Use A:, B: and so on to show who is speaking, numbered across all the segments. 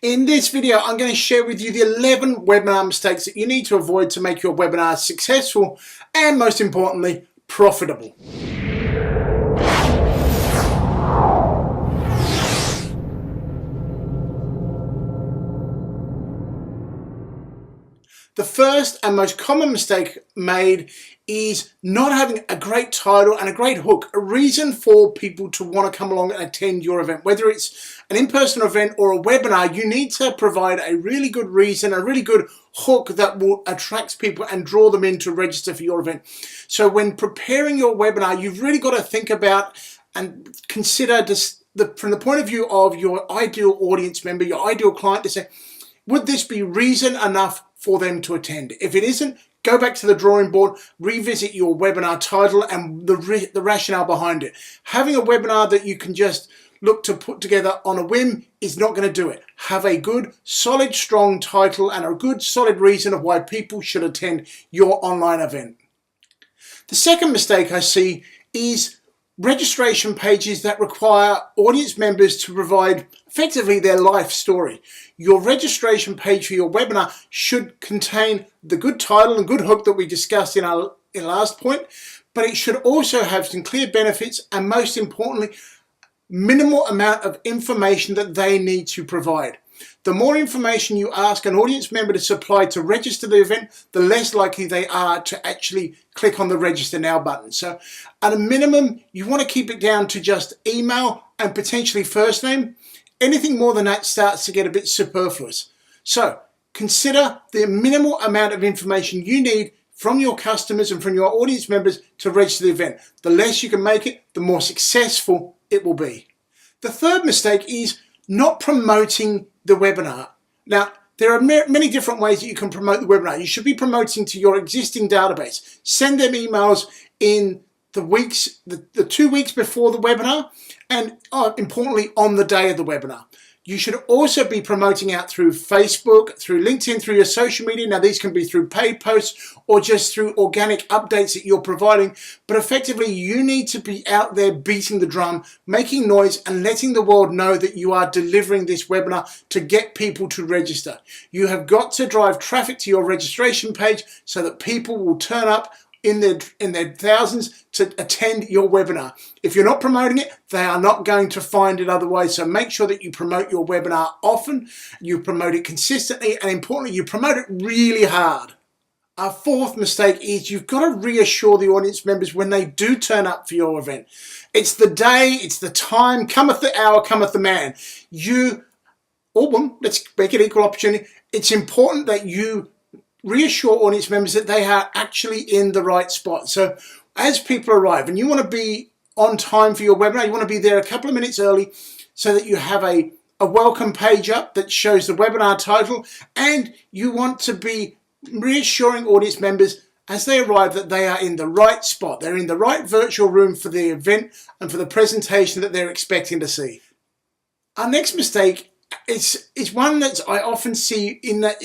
A: In this video, I'm going to share with you the 11 webinar mistakes that you need to avoid to make your webinar successful and, most importantly, profitable. The first and most common mistake made is not having a great title and a great hook, a reason for people to want to come along and attend your event. Whether it's an in-person event or a webinar, you need to provide a really good reason, a really good hook that will attract people and draw them in to register for your event. So when preparing your webinar, you've really got to think about and consider this, from the point of view of your ideal audience member, your ideal client, to say, would this be reason enough for them to attend? If it isn't, go back to the drawing board, revisit your webinar title and the rationale behind it. Having a webinar that you can just look to put together on a whim is not going to do it. Have a good, solid, strong title and a good, solid reason of why people should attend your online event. The second mistake I see is registration pages that require audience members to provide effectively their life story. Your registration page for your webinar should contain the good title and good hook that we discussed in our last point, but it should also have some clear benefits and, most importantly, minimal amount of information that they need to provide. The more information you ask an audience member to supply to register the event, the less likely they are to actually click on the register now button. So at a minimum, you want to keep it down to just email and potentially first name. Anything more than that starts to get a bit superfluous. So consider the minimal amount of information you need from your customers and from your audience members to register the event. The less you can make it, the more successful it will be. The third mistake is not promoting the webinar. Now, there are many different ways that you can promote the webinar. You should be promoting to your existing database. Send them emails in the weeks, the 2 weeks before the webinar, and importantly, on the day of the webinar. You should also be promoting out through Facebook, through LinkedIn, through your social media. Now, these can be through paid posts or just through organic updates that you're providing. But effectively, you need to be out there beating the drum, making noise and letting the world know that you are delivering this webinar to get people to register. You have got to drive traffic to your registration page so that people will turn up in their thousands to attend your webinar. If you're not promoting it, they are not going to find it otherwise. So make sure that you promote your webinar often, you promote it consistently, and importantly, you promote it really hard. Our fourth mistake is you've got to reassure the audience members when they do turn up for your event. It's the day, it's the time, cometh the hour, cometh the man. You, or woman, let's make it equal opportunity. It's important that you reassure audience members that they are actually in the right spot. So as people arrive, and you want to be on time for your webinar, you want to be there a couple of minutes early so that you have a welcome page up that shows the webinar title, and you want to be reassuring audience members as they arrive that they are in the right spot. They're in the right virtual room for the event and for the presentation that they're expecting to see. Our next mistake is one that I often see, in that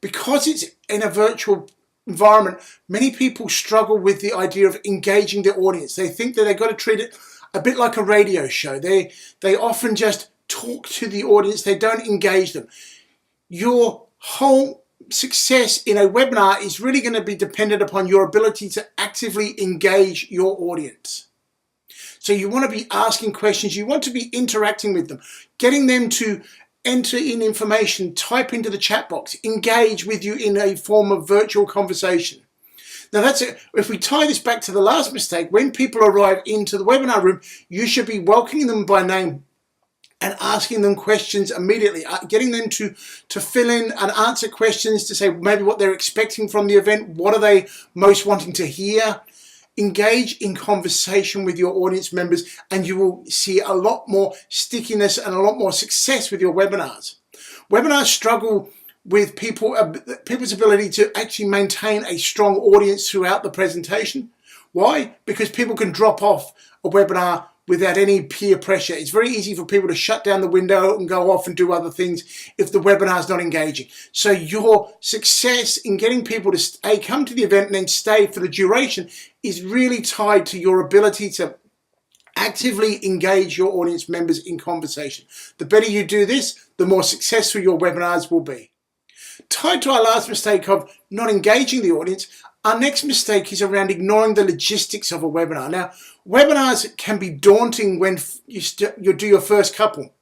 A: because it's in a virtual environment, many people struggle with the idea of engaging their audience. They think that they've got to treat it a bit like a radio show. They often just talk to the audience. They don't engage them. Your whole success in a webinar is really going to be dependent upon your ability to actively engage your audience. So you want to be asking questions. You want to be interacting with them, getting them to enter in information, type into the chat box, engage with you in a form of virtual conversation. Now that's it. If we tie this back to the last mistake, when people arrive into the webinar room, you should be welcoming them by name and asking them questions immediately, getting them to fill in and answer questions to say maybe what they're expecting from the event, what are they most wanting to hear. Engage in conversation with your audience members and you will see a lot more stickiness and a lot more success with your webinars. Webinars struggle with people's ability to actually maintain a strong audience throughout the presentation. Why? Because people can drop off a webinar without any peer pressure. It's very easy for people to shut down the window and go off and do other things if the webinar is not engaging. So your success in getting people to come to the event and then stay for the duration is really tied to your ability to Actively engage your audience members in conversation. The better you do this, the more successful your webinars will be. Tied to our last mistake of not engaging the audience, our next mistake is around ignoring the logistics of a webinar. Now, webinars can be daunting when you do your first couple.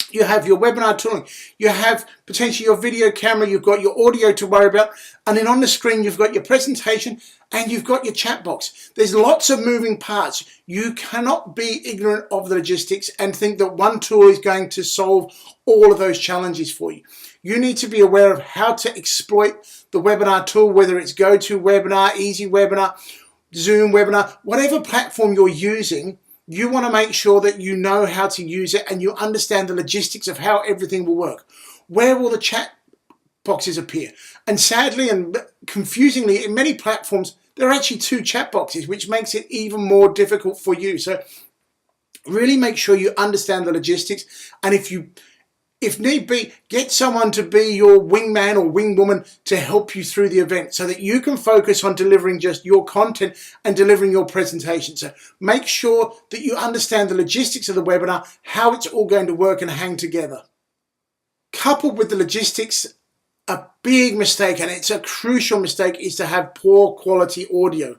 A: You have your webinar tooling, you have potentially your video camera, you've got your audio to worry about, and then on the screen you've got your presentation and you've got your chat box. There's lots of moving parts. You cannot be ignorant of the logistics and think that one tool is going to solve all of those challenges for you. You need to be aware of how to exploit the webinar tool, whether it's GoToWebinar, EasyWebinar, Zoom Webinar, whatever platform you're using. You want to make sure that you know how to use it and you understand the logistics of how everything will work. Where will the chat boxes appear? And sadly and confusingly, in many platforms, there are actually 2 chat boxes, which makes it even more difficult for you. So really make sure you understand the logistics. And if need be, get someone to be your wingman or wingwoman to help you through the event so that you can focus on delivering just your content and delivering your presentation. So make sure that you understand the logistics of the webinar, how it's all going to work and hang together. Coupled with the logistics, a big mistake, and it's a crucial mistake, is to have poor quality audio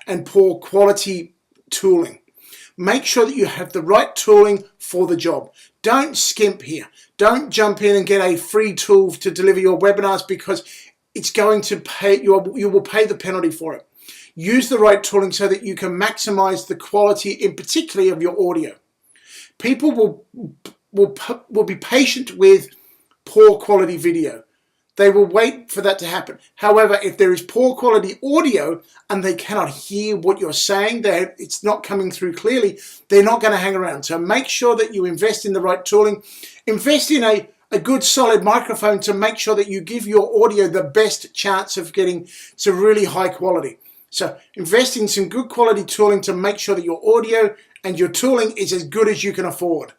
A: and poor quality tooling. Make sure that you have the right tooling for the job. Don't skimp here. Don't jump in and get a free tool to deliver your webinars because it's going to pay, you will pay the penalty for it. Use the right tooling so that you can maximize the quality, in particular, of your audio. People will be patient with poor quality video. They will wait for that to happen. However, if there is poor quality audio and they cannot hear what you're saying, it's not coming through clearly, they're not going to hang around. So make sure that you invest in the right tooling. Invest in a good solid microphone to make sure that you give your audio the best chance of getting to really high quality. So invest in some good quality tooling to make sure that your audio and your tooling is as good as you can afford.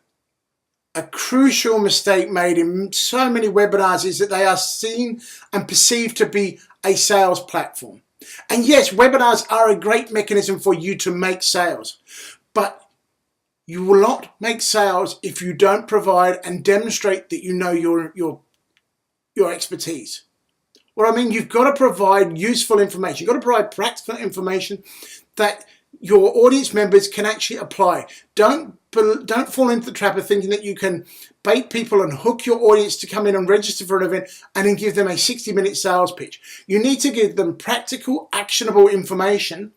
A: A crucial mistake made in so many webinars is that they are seen and perceived to be a sales platform. And yes, webinars are a great mechanism for you to make sales, but you will not make sales if you don't provide and demonstrate that you know your expertise. What I mean, you've got to provide useful information. You've got to provide practical information that your audience members can actually apply. Don't fall into the trap of thinking that you can bait people and hook your audience to come in and register for an event and then give them a 60-minute sales pitch. You need to give them practical, actionable information.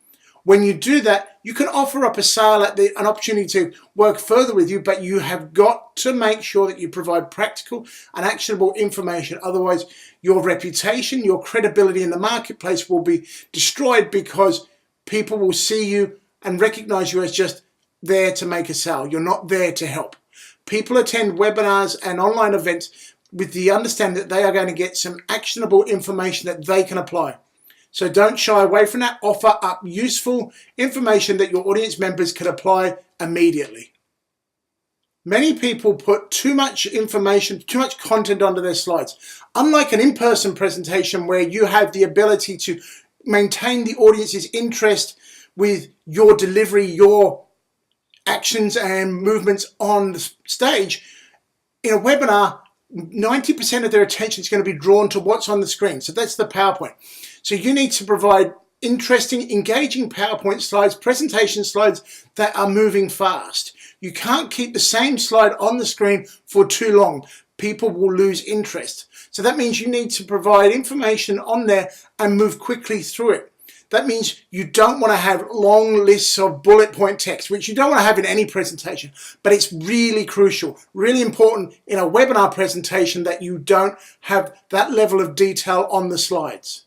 A: When you do that, you can offer up a sale at an opportunity to work further with you, but you have got to make sure that you provide practical and actionable information. Otherwise, your reputation, your credibility in the marketplace will be destroyed because people will see you and recognize you as just there to make a sale. You're not there to help. People attend webinars and online events with the understanding that they are going to get some actionable information that they can apply. So don't shy away from that. Offer up useful information that your audience members can apply immediately. Many people put too much information, too much content onto their slides. Unlike an in-person presentation where you have the ability to maintain the audience's interest with your delivery, your actions and movements on the stage, in a webinar, 90% of their attention is going to be drawn to what's on the screen. So that's the PowerPoint. So you need to provide interesting, engaging PowerPoint slides, presentation slides that are moving fast. You can't keep the same slide on the screen for too long. People will lose interest. So that means you need to provide information on there and move quickly through it. That means you don't want to have long lists of bullet point text, which you don't want to have in any presentation, but it's really crucial, really important in a webinar presentation that you don't have that level of detail on the slides,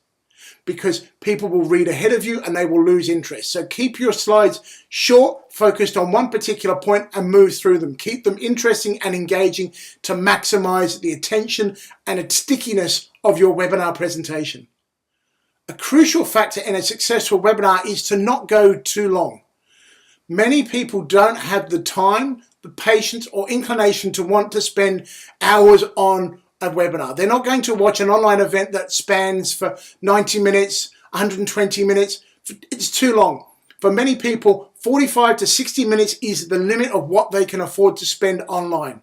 A: because people will read ahead of you and they will lose interest. So keep your slides short, focused on one particular point and move through them. Keep them interesting and engaging to maximize the attention and its stickiness of your webinar presentation. A crucial factor in a successful webinar is to not go too long. Many people don't have the time, the patience or inclination to want to spend hours on a webinar. They're not going to watch an online event that spans for 90 minutes, 120 minutes. It's too long. For many people, 45 to 60 minutes is the limit of what they can afford to spend online.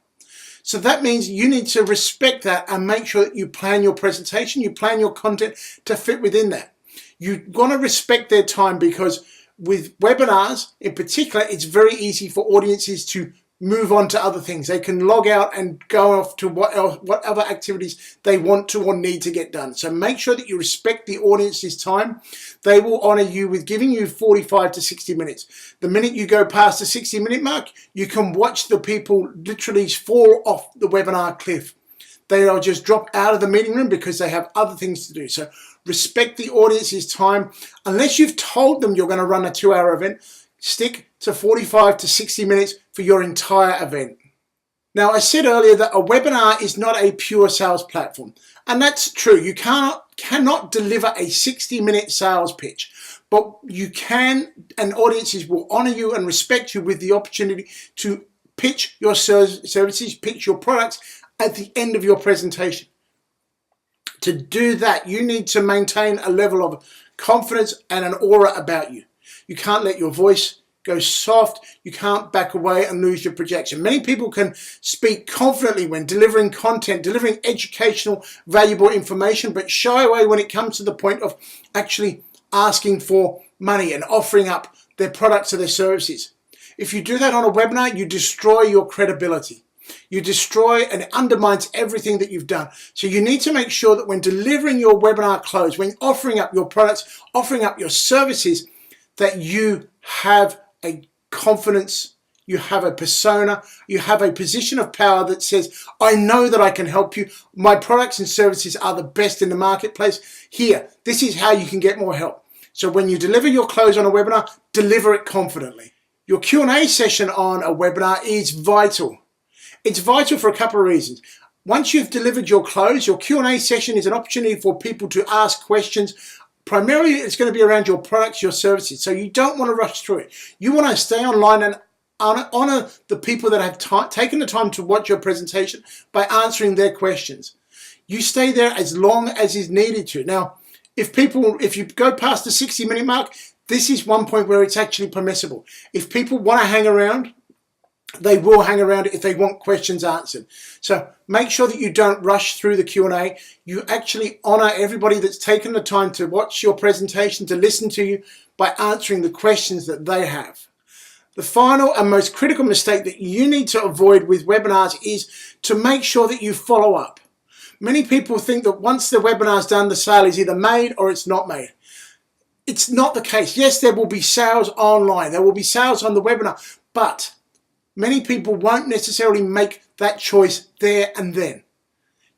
A: So that means you need to respect that and make sure that you plan your presentation, you plan your content to fit within that. You want to respect their time, because with webinars in particular, it's very easy for audiences to move on to other things. They can log out and go off to what other activities they want to or need to get done. So make sure that you respect the audience's time. They will honor you with giving you 45 to 60 minutes. The minute you go past the 60-minute mark, you can watch the people literally fall off the webinar cliff. They'll just drop out of the meeting room because they have other things to do. So respect the audience's time. Unless you've told them you're going to run a 2-hour event, stick to 45 to 60 minutes for your entire event. Now, I said earlier that a webinar is not a pure sales platform, and that's true. You cannot deliver a 60-minute sales pitch, but you can, and audiences will honor you and respect you with the opportunity to pitch your services, pitch your products at the end of your presentation. To do that, you need to maintain a level of confidence and an aura about you. You can't let your voice go soft. You can't back away and lose your projection. Many people can speak confidently when delivering content, delivering educational, valuable information, but shy away when it comes to the point of actually asking for money and offering up their products or their services. If you do that on a webinar, you destroy your credibility. You destroy, and it undermines everything that you've done. So you need to make sure that when delivering your webinar close, when offering up your products, offering up your services, that you have a confidence, you have a persona, you have a position of power that says, I know that I can help you. My products and services are the best in the marketplace. Here, this is how you can get more help. So when you deliver your close on a webinar, deliver it confidently. Your Q&A session on a webinar is vital. It's vital for a couple of reasons. Once you've delivered your close, your Q&A session is an opportunity for people to ask questions. Primarily, it's going to be around your products, your services. So you don't want to rush through it. You want to stay online and honor the people that have taken the time to watch your presentation by answering their questions. You stay there as long as is needed to. Now, if you go past the 60-minute mark, this is one point where it's actually permissible. If people want to hang around, they will hang around if they want questions answered. So make sure that you don't rush through the Q&A. You actually honor everybody that's taken the time to watch your presentation, to listen to you, by answering the questions that they have. The final and most critical mistake that you need to avoid with webinars is to make sure that you follow up. Many people think that once the webinar is done, the sale is either made or it's not made. It's not the case. Yes, there will be sales online. There will be sales on the webinar, but many people won't necessarily make that choice there and then.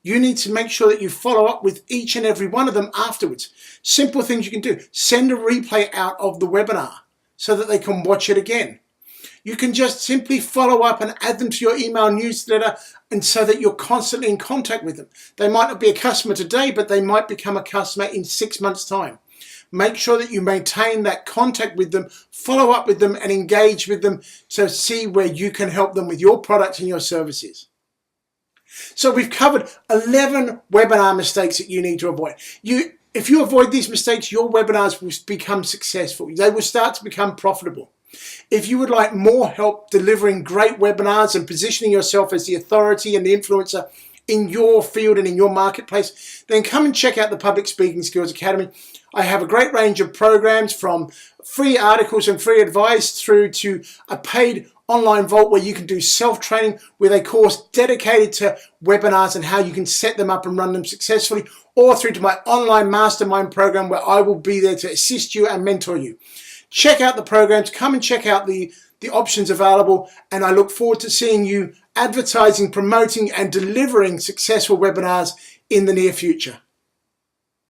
A: You need to make sure that you follow up with each and every one of them afterwards. Simple things you can do. Send a replay out of the webinar so that they can watch it again. You can just simply follow up and add them to your email newsletter, and so that you're constantly in contact with them. They might not be a customer today, but they might become a customer in 6 months' time. Make sure that you maintain that contact with them, follow up with them and engage with them to see where you can help them with your products and your services. So we've covered 11 webinar mistakes that you need to avoid. If you avoid these mistakes, your webinars will become successful. They will start to become profitable. If you would like more help delivering great webinars and positioning yourself as the authority and the influencer in your field and in your marketplace, then come and check out the Public Speaking Skills Academy. I have a great range of programs, from free articles and free advice through to a paid online vault where you can do self-training with a course dedicated to webinars and how you can set them up and run them successfully, or through to my online mastermind program where I will be there to assist you and mentor you. Check out the programs, come and check out the options available, and I look forward to seeing you advertising, promoting and delivering successful webinars in the near future.